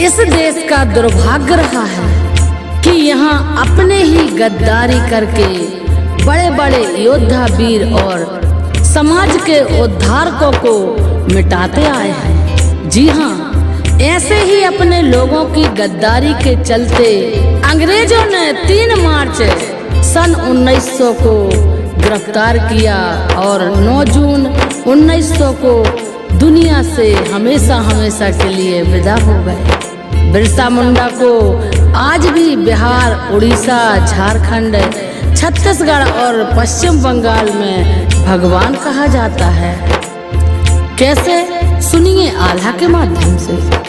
इस देश का दुर्भाग्य रहा है कि यहाँ अपने ही गद्दारी करके बड़े बड़े योद्धा वीर और समाज के उद्धारकों को मिटाते आए हैं। जी हाँ, ऐसे ही अपने लोगों की गद्दारी के चलते अंग्रेजों ने 3 मार्च सन 1900 को गिरफ्तार किया और 9 जून 1900 को दुनिया से हमेशा हमेशा के लिए विदा हो गए। बिरसा मुंडा को आज भी बिहार, उड़ीसा, झारखंड, छत्तीसगढ़ और पश्चिम बंगाल में भगवान कहा जाता है। कैसे, सुनिए आल्हा के माध्यम से।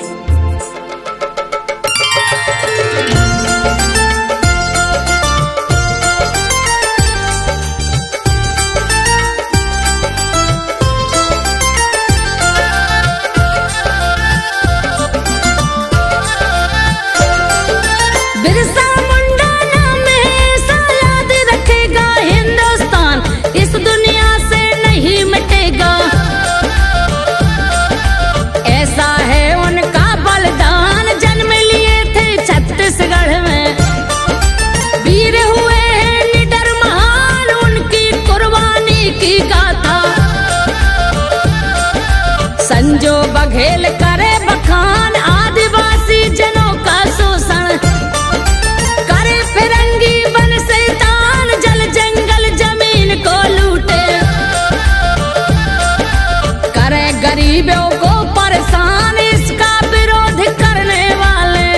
संजो बघेल करे बखान, आदिवासी जनों का शोषण करे, फिरंगी बन शैतान, जल जंगल जमीन को लूटे, करे गरीबों को परेशान, इसका विरोध करने वाले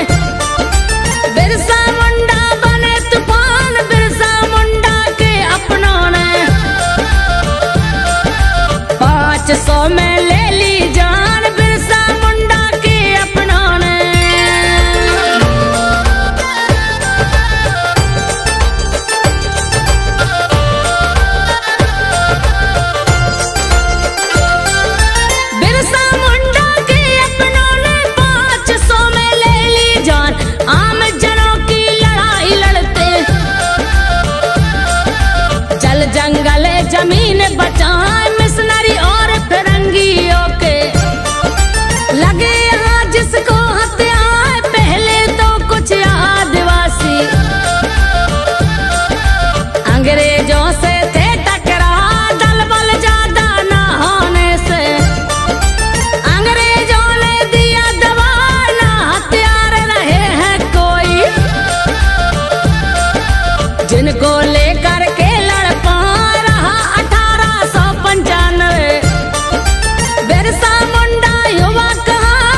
बिरसा मुंडा बने तूफान। बिरसा मुंडा के अपनों ने 500 में ले जान, बिरसा मुंडा के अपनों ने। बिरसा मुंडा के अपनों ने 500 में ले ली जान, आम जनों की लड़ाई लड़ते, जल जंगल जमीन बचाए, मिशनरी और फिरंगियों के लगे यहाँ जिसको हत्याएं, पहले तो कुछ आदिवासी अंग्रेजों से थे टकरा, दल बल ज्यादा न होने से अंग्रेजों ने दिया दबा, ना हथियार रहे हैं कोई जिनको लेकर के लड़ पा रहा 1895। बिरसा मुंडा युवा कहाँ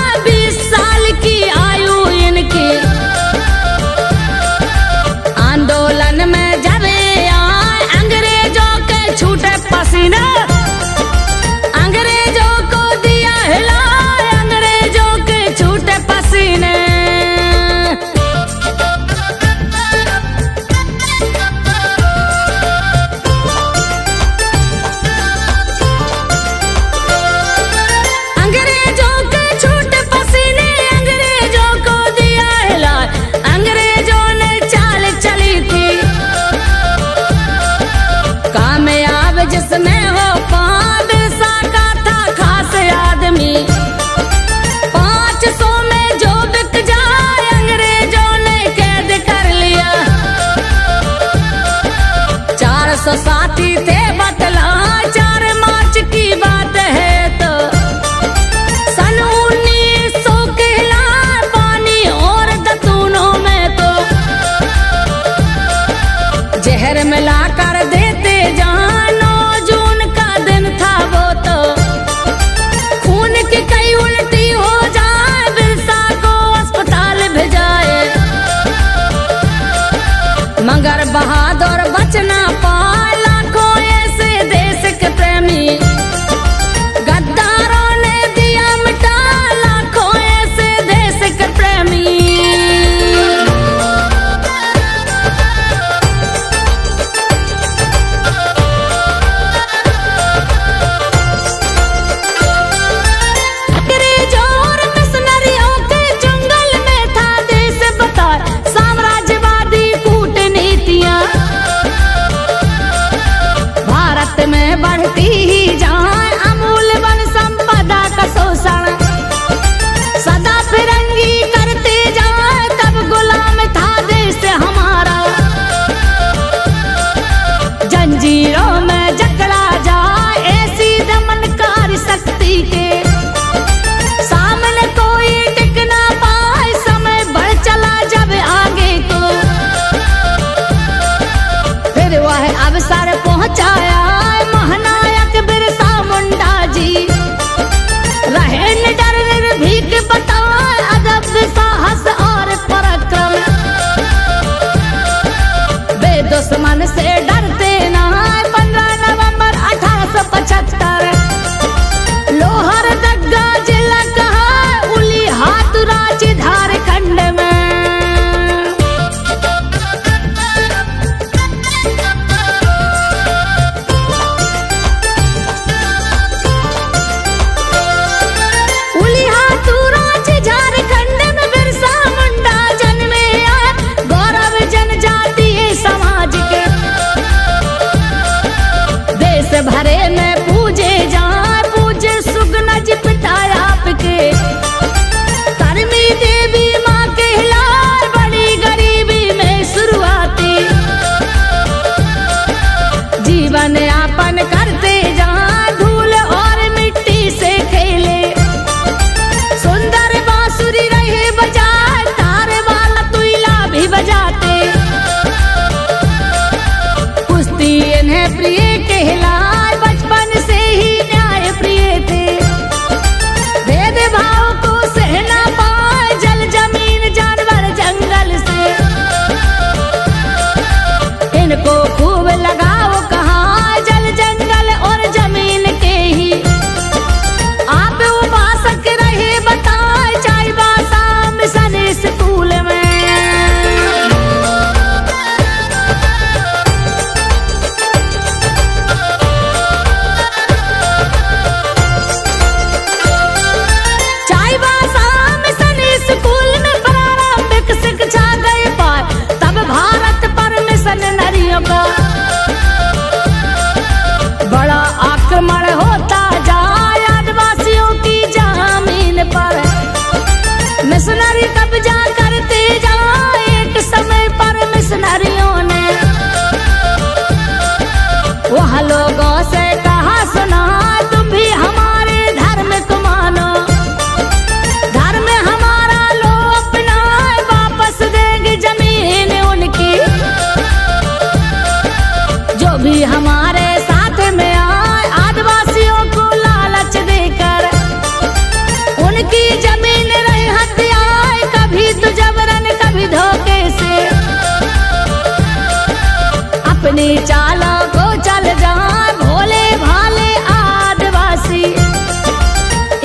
अपनी चालों को चल जाए भोले भाले आदिवासी,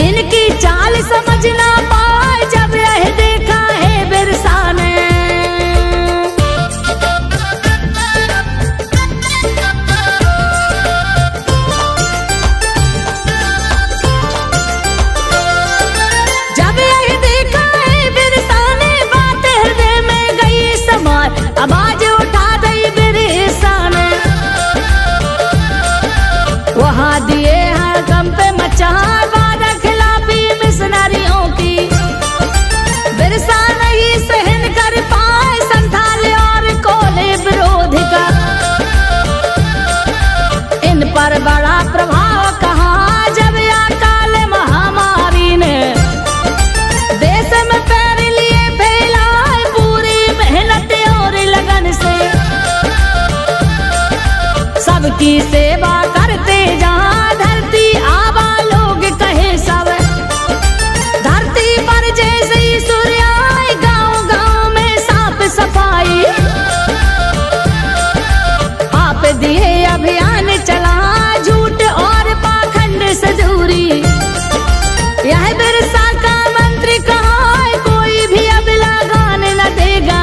इनकी चाल समझ ना पाए जब यह देखा है बिरसा ने। जब यह देखा है बिरसा ने बात हृदय में गई समार, आवाज उठा दई बिरसा ने। वहां दिए हर गम पे मचा वादा खिलाफी मिशनरियों की, बिरसा नहीं सहन कर पाए संथाल और कोले विरोध का। इन पर बड़ा प्रभाव कहा जब अकाल महामारी ने देश में पैर लिए फैलाए पूरी मेहनत और लगन से। सबकी सेवा करते जहाँ धरती आबा लोग कहे सब, धरती पर जैसे ही सूर्य आए गाँव गाँव में साफ सफाई। आप दिए अभियान चला झूठ और पाखंड से दूरी, यह बिरसा का मंत्र कहा है कोई भी अब लगान न देगा।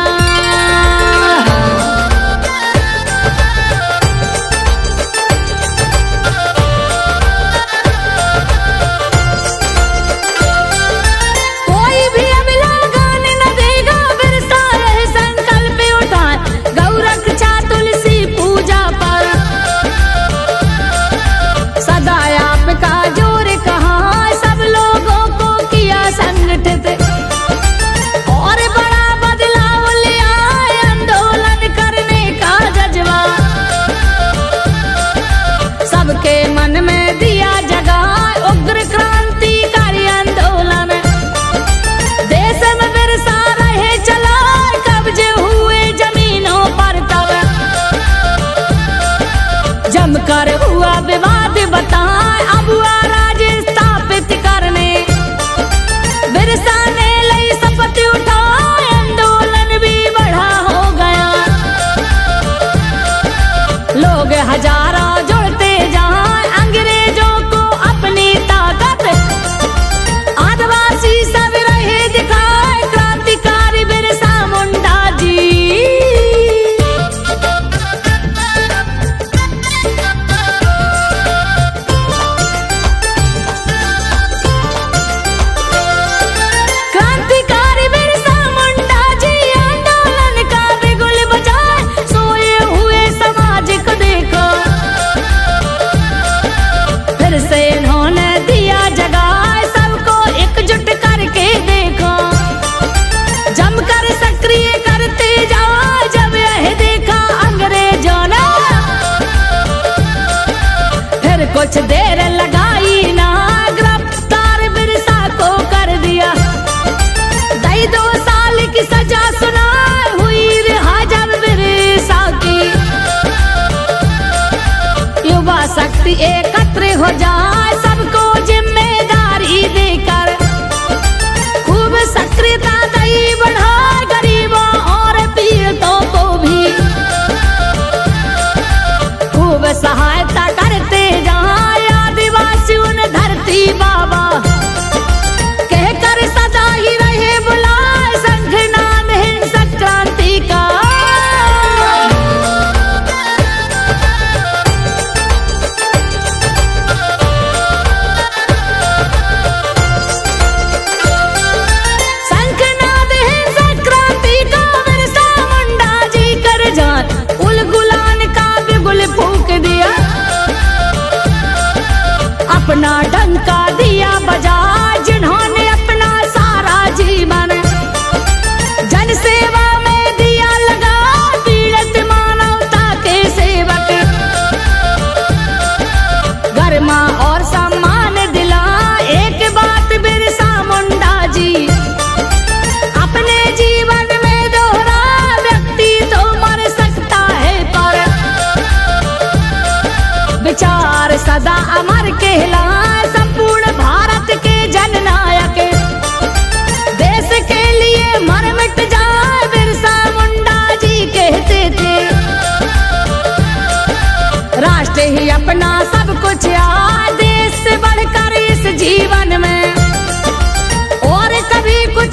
कोई भी अब लगान न देगा, बिरसा यह संकल्प उठाए गौ रक्षा तुलसी पूजा पर। सदा आपका जोर कहा सब लोगों को किया संगठित, और बड़ा बदलाव ले आए आंदोलन करने का जज्बा। सबके मन में दिया जगह उग्र क्रांतिकारी आंदोलन, देश में बिरसा रहे चला कब्जे हुए जमीनों पर तब। जमकर हुआ विवाद बताए अब हुआ राज स्थापित करने, बिरसा ने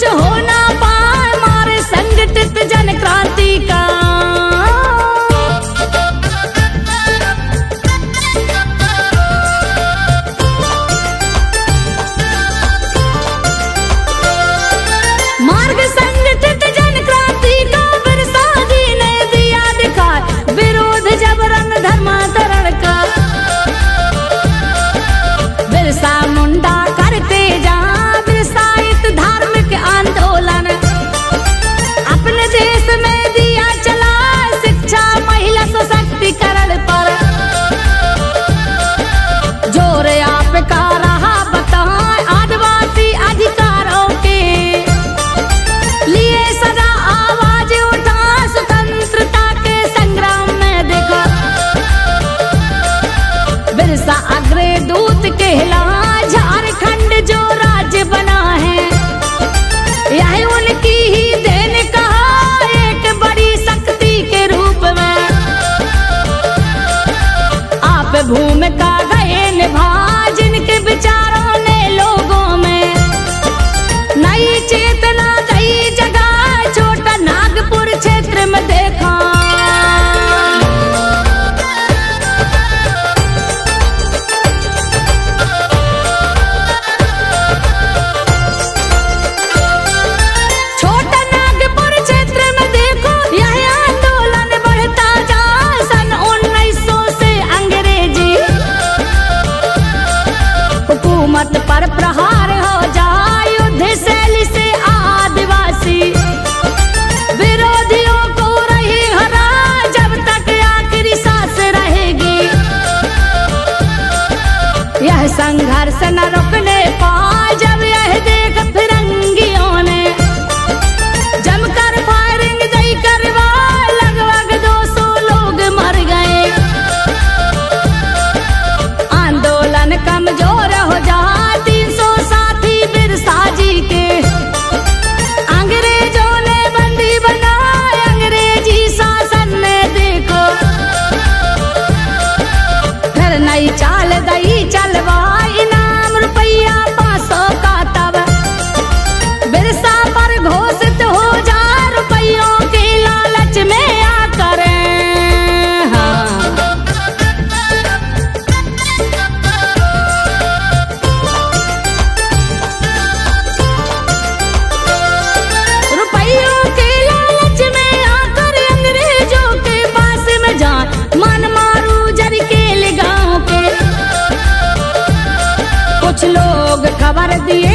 कुछ हो ना पाए मारे संगठित जन क्रांति का। मार्ग संगठित जन क्रांति का बिरसा जी ने दिया दिखा, विरोध जबरन धर्मांतरण का। बिरसा मुंडा करते जा बिरसाइत धार्मिक आंदोलन, अपने देश में दिया चला शिक्षा महिला सशक्तिकरण पर। जोर आपका रहा बताएं आदिवासी अधिकारों के लिए सदा आवाज उठा, स्वतंत्रता के संग्राम में देखा। बिरसा अग्रदूत कहला, झारखंड जो राज्य बना है यह उनकी ही देन कहा, एक बड़ी शक्ति के रूप में। आप भूमिका गए निभा, जिनके विचारों ने लोगों में नई चेतना नई जगह छोटा नागपुर क्षेत्र में देखा। छोटा नागपुर क्षेत्र में देखो यह आंदोलन बढ़ता जाए। सन 1900 से अंग्रेजी हुकूमत पर प्रहार हो जाए, युद्ध शैली से आदिवासी विरोधियों को रही हरा, जब तक आखिरी सांस रहेगी। यह संघर्ष न रुकने पाए, जब यह देख फिरंगियों ने जमकर फायरिंग दई करवाए, लगभग 200 लोग मर गए। आंदोलन कमजोर हो जा, 300 साथी बिरसा जी के अंग्रेजों ने बंदी बनाए, अंग्रेजी शासन ने देखो फिर नई चाल दई चलवा, इनाम रुपया 500 का तब बिरसा पर घोषित हो जा, रुपयों के लालच में आकर। हाँ। रुपयों के लालच में आकर अंग्रेजों के पास में जा, मन मारू जरिकेल गांव के कुछ लोग खबर दिए